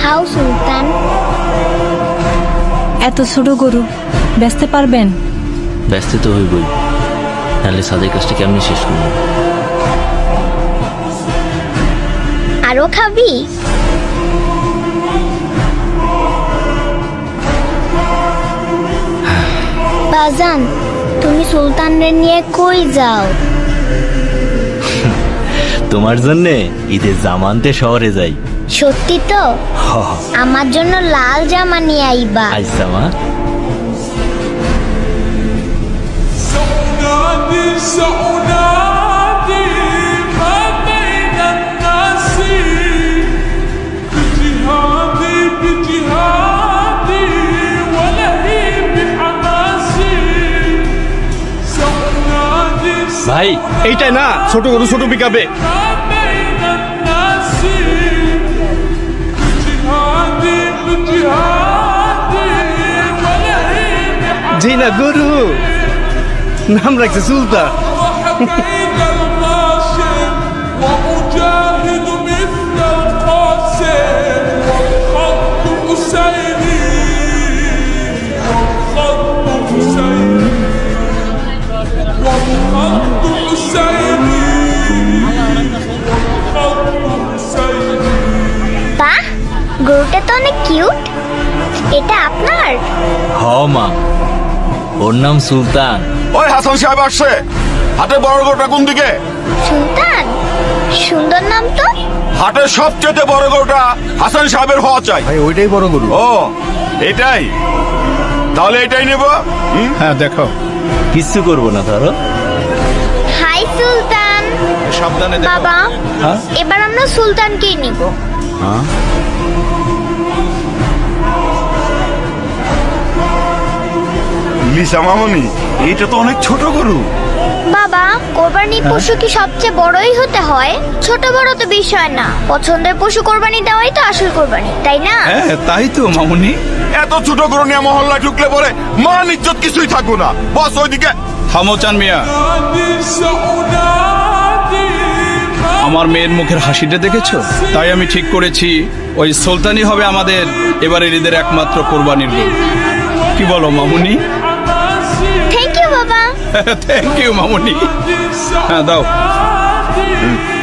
খাও সুলতান। এত ছোট গরু বেচতে পারবেন? ব্যস্ত তো হইবই, তাহলে সাদের কাজটা কেমনি শেষ করবো? আরো খাবি? বাজান, তুমি সুলতানরে নিয়ে কই যাও? তোমার জন্যে ঈদের জামা আনতে শহরে যাই। সত্যি তো? আমার জন্য লাল জামা নিয়ে আইবা। আজ জামা سأنادي ما بين الناس بجهادي ولهيب حماسي سأنادي ভাই এইটাই না ছোট গরু ছোট পিকাবে। ما بين الناس بجهادي ولهيب জি না গরু নাম রাখছে সুলতান। وحكيد الماشي وأجاهد مثل القاسم والخط أسيري والخط أسيري والخط أسيري والخط أسيري বাহ, গরুটা তো অনেক কিউট। এটা আপনার? হ মা, ওর নাম সুলতান। ওই হাসান সাহেব আসছে। হাটের বড় গরুটা কোন দিকে? সুলতান, সুন্দর নাম তো। হাটের সবচেয়ে বড় গরুটা হাসান সাহেবের হওয়া চাই। ভাই ওইটাই বড় গরু। ও এটাই, তাহলে এটাই নেব। হ্যাঁ দেখো। কিচ্ছু করবো না ধরো। হাই সুলতান। সাবধানে দেখো। বাবা, হ্যাঁ? এবার আমরা সুলতানকেই নিব। লিসা মামনি, এটা তো অনেক ছোট গরু। বাবা, কোরবানির পশু কি সবচেয়ে বড়ই হতে হয়? ছোট বড় তো বিষয় না, পছন্দের পশু কোরবানি দেওয়াই তো আসল কোরবানি, তাই না? হ্যাঁ তাই তো মামুনি। এত ছোট গরু নিয়ে মহল্লায় ঢুকলে পরে মান ইজ্জত কিছুই থাকবো না। বস ওইদিকে। থামো চান মিয়া। سأنادي আমার মেয়ের মুখের হাসিটা দেখেছো? তাই আমি ঠিক করেছি ওই সুলতানই হবে আমাদের এবারের ঈদের একমাত্র কোরবানির গরু। কি বলো মামুনি? حماسي থ্যাংক ইউ বাবা। থ্যাংক ইউ মামুনি। হ্যাঁ দাও। سأنادي